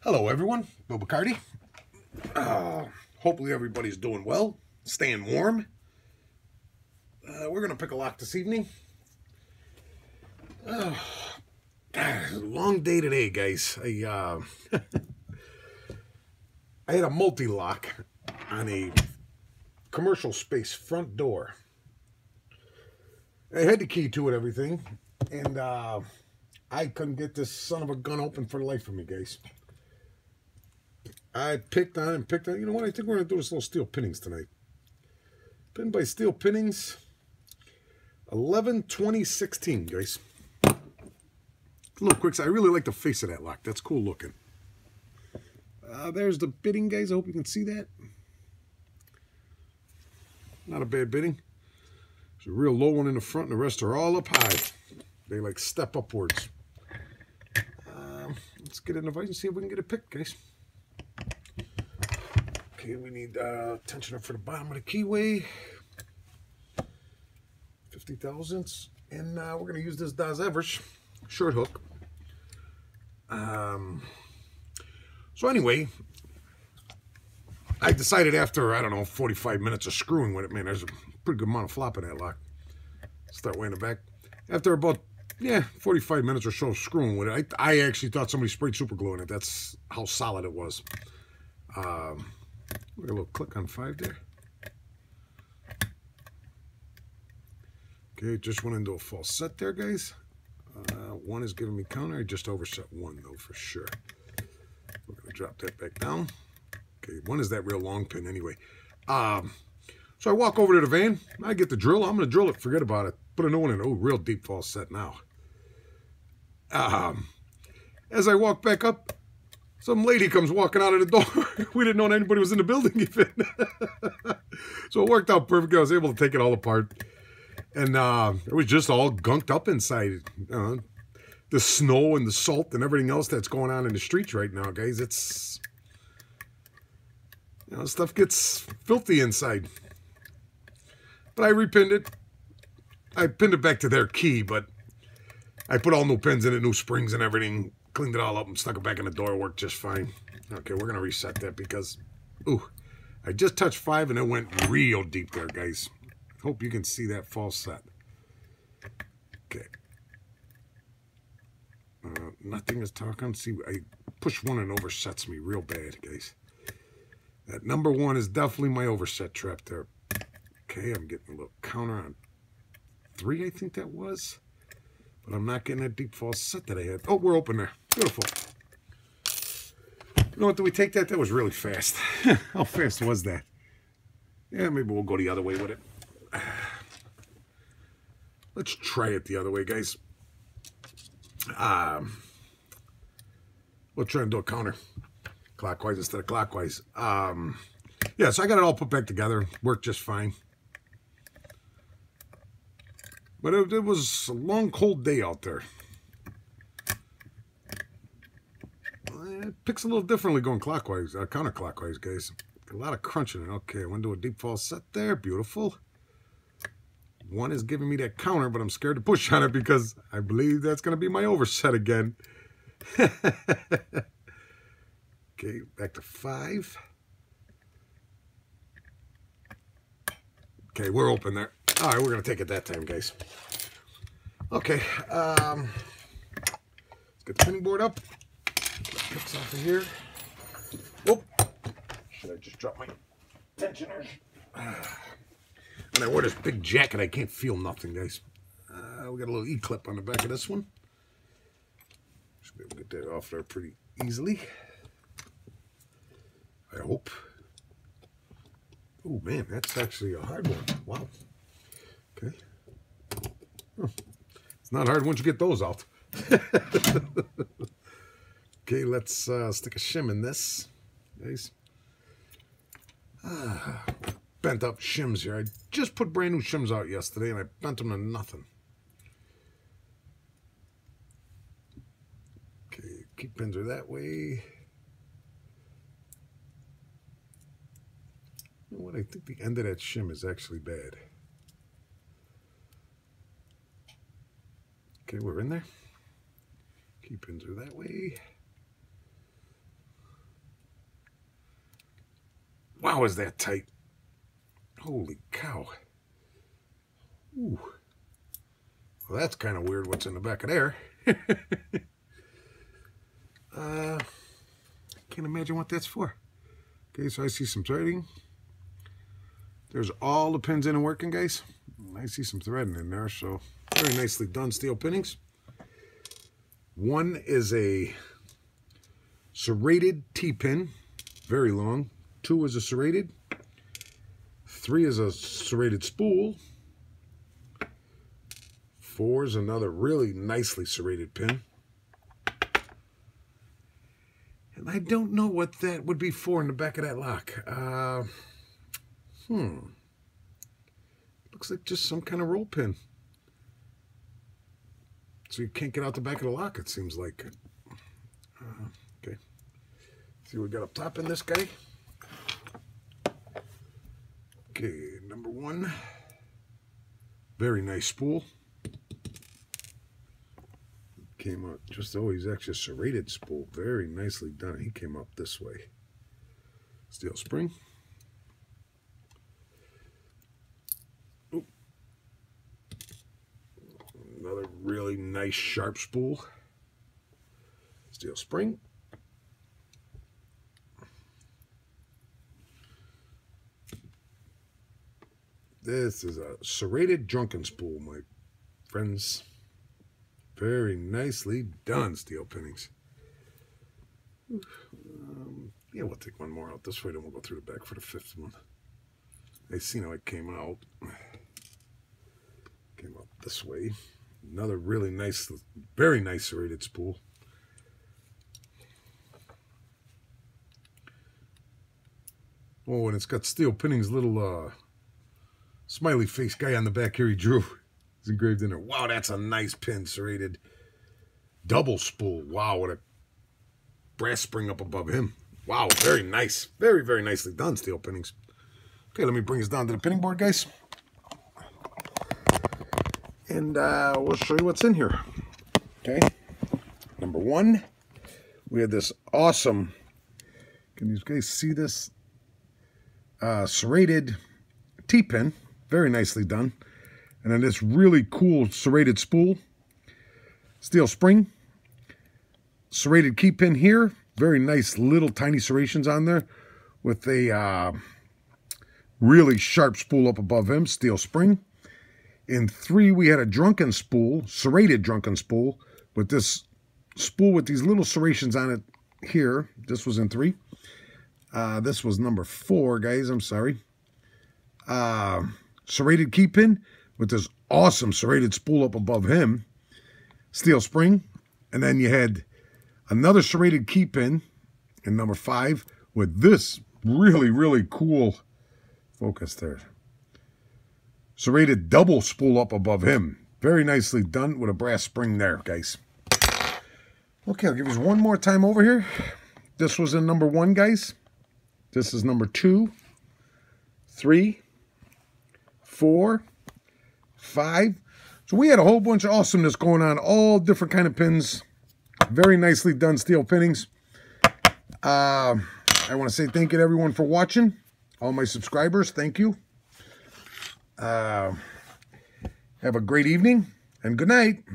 Hello everyone, Bill Bacardi. Hopefully everybody's doing well, staying warm. We're going to pick a lock this evening. Long day today, guys. I had a multi-lock on a commercial space front door. I had the key to it, everything, and I couldn't get this son of a gun open for the life of me, guys. I picked on and picked on. You know what? I think we're going to do this little Steel Pinnings tonight. Pinned by Steel Pinnings 11/20/16, guys. A little quick. I really like the face of that lock. That's cool looking. There's the bidding, guys. I hope you can see that. Not a bad bidding. There's a real low one in the front, and the rest are all up high. They like step upwards. Let's get in the device and see if we can get it picked, guys. Okay, we need tensioner for the bottom of the keyway. 50 thousandths. And we're going to use this Das Evers short hook. So anyway, I decided after, I don't know, 45 minutes of screwing with it, man, there's a pretty good amount of flop in that lock. Start way in the back. After about, 45 minutes or so screwing with it, I actually thought somebody sprayed super glue in it. That's how solid it was. We got a little click on 5 there. Okay, just went into a false set there, guys. 1 is giving me counter. I just overset 1, though, for sure. We're going to drop that back down. Okay, 1 is that real long pin anyway. So I walk over to the van. I get the drill. I'm going to drill it. Forget about it. Put a new one in. Oh, real deep false set now. As I walk back up, some lady comes walking out of the door. We didn't know anybody was in the building even. So it worked out perfect. I was able to take it all apart. And it was just all gunked up inside. The snow and the salt and everything else that's going on in the streets right now, guys. It's, stuff gets filthy inside. But I repinned it. I pinned it back to their key, but I put all new pins in it, new springs and everything. Cleaned it all up and stuck it back in the door. It worked just fine. Okay, we're going to reset that because, I just touched 5 and it went real deep there, guys. Hope you can see that false set. Okay. Nothing is talking. See, I push 1 and oversets me real bad, guys. That number 1 is definitely my overset trap there. Okay, I'm getting a little counter on 3, I think that was. But I'm not getting that deep false set that I had. Oh, we're open there. Beautiful. You know what, did we take that? That was really fast. How fast was that? Yeah, maybe we'll go the other way with it. Let's try it the other way, guys. We'll try and do a counter. Clockwise instead of clockwise. Yeah, so I got it all put back together. Worked just fine. But it was a long, cold day out there. It picks a little differently going clockwise, counterclockwise, guys. A lot of crunching it. Okay, I want to do a deep false set there. Beautiful. 1 is giving me that counter, but I'm scared to push on it because I believe that's going to be my overset again. Okay, back to 5. Okay, we're open there. All right, we're going to take it that time, guys. Okay, let's get the pinning board up. Picks off of here. Whoop. Should I just drop my tensioner? And I wear this big jacket, I can't feel nothing, guys. We got a little E-clip on the back of this one. Should be able to get that off there pretty easily. I hope. Oh, man, that's actually a hard one. Wow. Okay. Oh, it's not hard once you get those out. Okay, let's stick a shim in this. Guys. Bent up shims here. I just put brand new shims out yesterday and I bent them to nothing. Okay, keep pins are that way. You know what? I think the end of that shim is actually bad. Okay, we're in there. Key pins are that way. Wow, is that tight? Holy cow. Ooh. Well, that's kind of weird what's in the back of there. Can't imagine what that's for. Okay, so I see some threading. There's all the pins in and working, guys. I see some threading in there, so very nicely done, Steel Pinnings. One is a serrated T-pin, very long. 2 is a serrated. 3 is a serrated spool. 4 is another really nicely serrated pin. And I don't know what that would be for in the back of that lock. Looks like just some kind of roll pin. So you can't get out the back of the lock, it seems like. Okay. See what we got up top in this guy. Okay, number 1. Very nice spool. Came out just, oh, he's actually a serrated spool. Very nicely done. He came up this way. Steel spring. Oop. Another really nice sharp spool. Steel spring. This is a serrated drunken spool, my friends. Very nicely done, Steel Pinnings. Yeah, we'll take one more out this way, then we'll go through the back for the 5th one. I seen how it came out. Came out this way. Another really nice, very nice serrated spool. Oh, and it's got Steel Pinnings' little smiley face guy on the back here he drew. It's engraved in there. Wow, that's a nice pin, serrated double spool. Wow, what a brass spring up above him. Wow, very nice. Very, very nicely done, Steel Pinnings. Okay, let me bring this down to the pinning board, guys. And we'll show you what's in here. Okay, number 1, we have this awesome, can you guys see this? Serrated T-pin. Very nicely done. And then this really cool serrated spool, steel spring, serrated key pin here. Very nice little tiny serrations on there with a really sharp spool up above him, steel spring. In 3, we had a drunken spool, serrated drunken spool, with this spool with these little serrations on it here. This was in 3. This was number 4, guys, I'm sorry. Serrated key pin with this awesome serrated spool up above him, steel spring. And then you had another serrated key pin in number 5 with this really, really cool, focus there, serrated double spool up above him. Very nicely done with a brass spring there, guys. Okay, I'll give you one more time over here. This was in number 1, guys. This is number 2, 3, 4, 5. So we had a whole bunch of awesomeness going on, all different kind of pins. Very nicely done, Steel Pinnings. I want to say thank you to everyone for watching. All my subscribers, thank you. Have a great evening and good night.